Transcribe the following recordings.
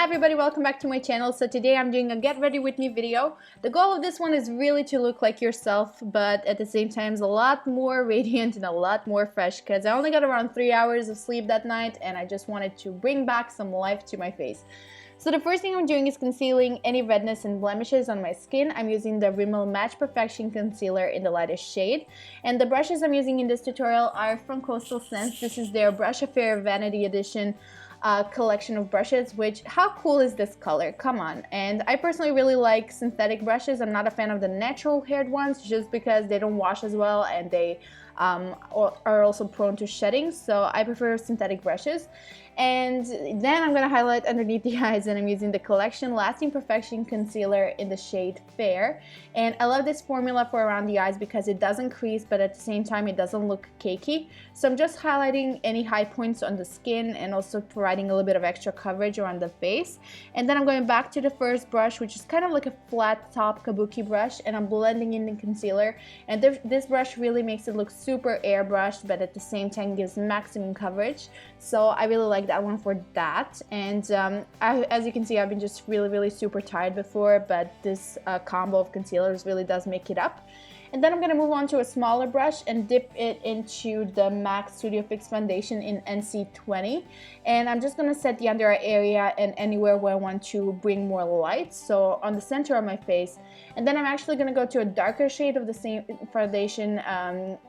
Hi everybody, welcome back to my channel. So today I'm doing a get ready with me video. The goal of this one is really to look like yourself, but at the same time is a lot more radiant and a lot more fresh because I only got around 3 hours of sleep that night and I just wanted to bring back some life to my face. So the first thing I'm doing is concealing any redness and blemishes on my skin. I'm using the Rimmel Match Perfection concealer in the lightest shade. And the brushes I'm using in this tutorial are from Coastal Scents. This is their Brush Affair Vanity Edition collection of brushes, which, how cool is this color? Come on. And I personally really like synthetic brushes. I'm not a fan of the natural haired ones just because they don't wash as well and they are also prone to shedding, so I prefer synthetic brushes. And then I'm going to highlight underneath the eyes, and I'm using the Collection Lasting Perfection Concealer in the shade Fair. And I love this formula for around the eyes because it doesn't crease, but at the same time it doesn't look cakey. So I'm just highlighting any high points on the skin and also providing a little bit of extra coverage around the face. And then I'm going back to the first brush, which is kind of like a flat top kabuki brush, and I'm blending in the concealer. And this brush really makes it look super airbrushed, but at the same time gives maximum coverage. So I really like that one for that. And as you can see, I've been just really super tired before, but this combo of concealers really does make it up. And then I'm going to move on to a smaller brush and dip it into the MAC Studio Fix Foundation in NC20. And I'm just going to set the under eye area and anywhere where I want to bring more light, so on the center of my face. And then I'm actually going to go to a darker shade of the same foundation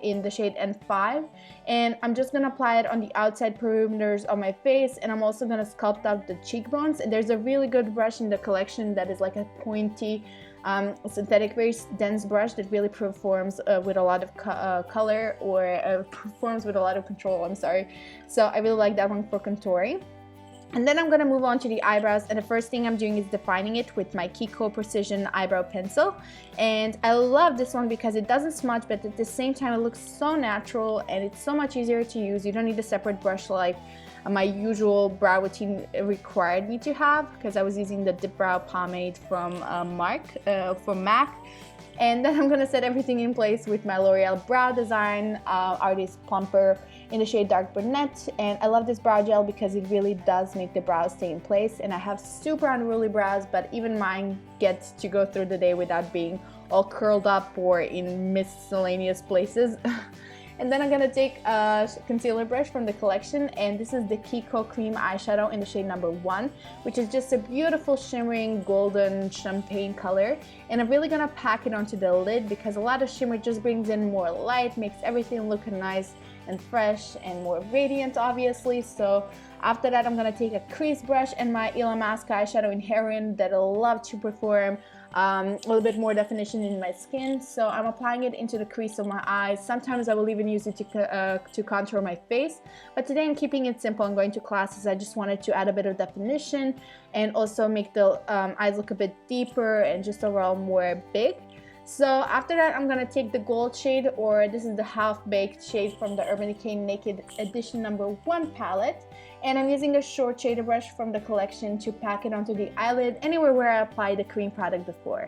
in the shade N5. And I'm just going to apply it on the outside perimeters of my face. And I'm also going to sculpt out the cheekbones. And there's a really good brush in the collection that is like a pointy, synthetic, very dense brush that really performs with a lot of color, or performs with a lot of control, I'm sorry. So I really like that one for contouring. And then I'm going to move on to the eyebrows, and the first thing I'm doing is defining it with my Kiko Precision Eyebrow Pencil. And I love this one because it doesn't smudge, but at the same time it looks so natural and it's so much easier to use. You don't need a separate brush like my usual brow routine required me to have, because I was using the dipbrow pomade from MAC. And then I'm going to set everything in place with my L'Oreal Brow Design Artist Plumper in the shade Dark Brunette. And I love this brow gel because it really does make the brows stay in place. And I have super unruly brows, but even mine gets to go through the day without being all curled up or in miscellaneous places. And then I'm going to take a concealer brush from the collection, and this is the Kiko Cream Eyeshadow in the shade number 1, which is just a beautiful shimmering golden champagne color. And I'm really going to pack it onto the lid because a lot of shimmer just brings in more light, makes everything look nice and fresh and more radiant, obviously. So after that, I'm going to take a crease brush and my Illamasqua eyeshadow in Heroine that I love to perform a little bit more definition in my skin. So I'm applying it into the crease of my eyes. Sometimes I will even use it to contour my face, but today I'm keeping it simple. I'm going to classes. I just wanted to add a bit of definition and also make the eyes look a bit deeper and just overall more big. So after that, I'm going to take the gold shade, or this is the half-baked shade from the Urban Decay Naked Edition number 1 palette. And I'm using a short shader brush from the collection to pack it onto the eyelid, anywhere where I applied the cream product before.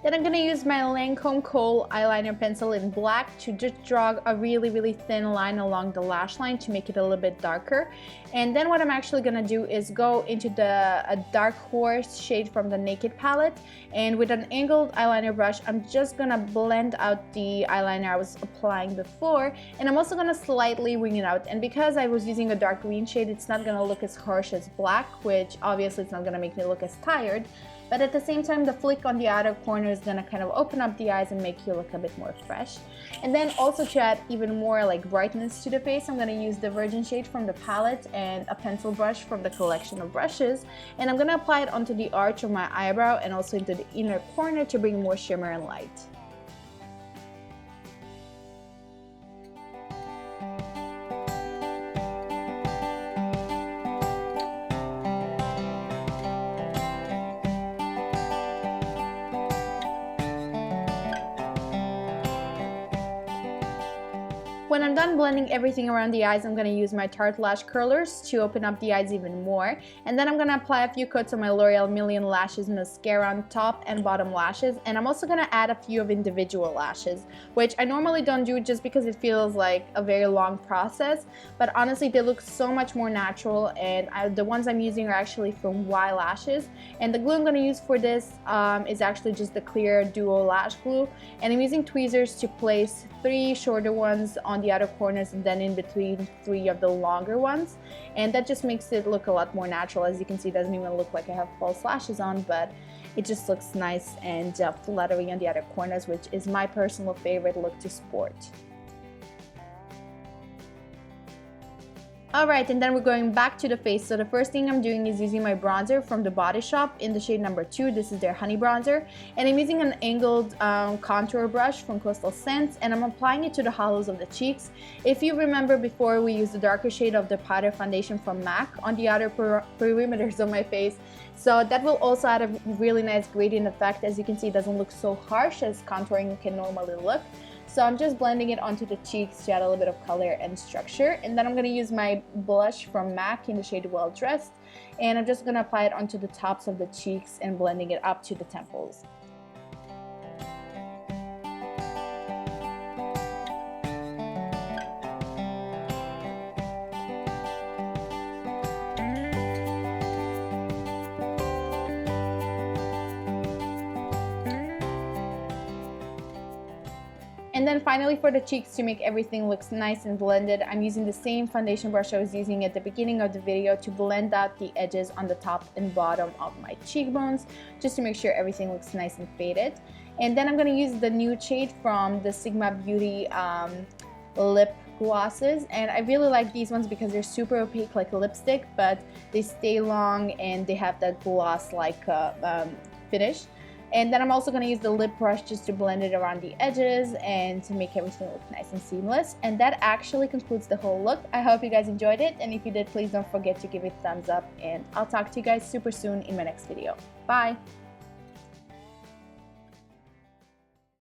Then I'm going to use my Lancome kohl eyeliner pencil in black to just draw a really thin line along the lash line to make it a little bit darker. And then what I'm actually going to do is go into a dark horse shade from the Naked palette, and with an angled eyeliner brush I'm just going to blend out the eyeliner I was applying before, and I'm also going to slightly wing it out. And because I was using a dark green shade, it's not going to look as harsh as black, which obviously it's not going to make me look as tired. But at the same time, the flick on the outer corner is going to kind of open up the eyes and make you look a bit more fresh. And then also to add even more like brightness to the face, I'm going to use the Virgin shade from the palette and a pencil brush from the collection of brushes. And I'm going to apply it onto the arch of my eyebrow and also into the inner corner to bring more shimmer and light. When I'm done blending everything around the eyes, I'm going to use my Tarte lash curlers to open up the eyes even more. And then I'm going to apply a few coats of my L'Oreal Million Lashes mascara on top and bottom lashes. And I'm also going to add a few of individual lashes, which I normally don't do just because it feels like a very long process. But honestly, they look so much more natural, and the ones I'm using are actually from Y Lashes. And the glue I'm going to use for this is actually just the clear duo lash glue. And I'm using tweezers to place 3 shorter ones on the outer corners and then in between 3 of the longer ones, and that just makes it look a lot more natural. As you can see, it doesn't even look like I have false lashes on, but it just looks nice and fluttery on the outer corners, which is my personal favorite look to sport. Alright, and then we're going back to the face. So the first thing I'm doing is using my bronzer from the Body Shop in the shade number 2. This is their honey bronzer, and I'm using an angled contour brush from Coastal Scents, and I'm applying it to the hollows of the cheeks. If you remember, before we used the darker shade of the powder foundation from MAC on the outer perimeters of my face, so that will also add a really nice gradient effect. As you can see, it doesn't look so harsh as contouring can normally look. So I'm just blending it onto the cheeks to add a little bit of color and structure. And then I'm going to use my blush from MAC in the shade Well Dressed. And I'm just going to apply it onto the tops of the cheeks and blending it up to the temples. And then finally, for the cheeks, to make everything look nice and blended, I'm using the same foundation brush I was using at the beginning of the video to blend out the edges on the top and bottom of my cheekbones, just to make sure everything looks nice and faded. And then I'm going to use the nude shade from the Sigma Beauty lip glosses, and I really like these ones because they're super opaque like lipstick, but they stay long and they have that gloss like finish. And then I'm also going to use the lip brush just to blend it around the edges and to make everything look nice and seamless. And that actually concludes the whole look. I hope you guys enjoyed it, and if you did, please don't forget to give it a thumbs up, and I'll talk to you guys super soon in my next video. Bye!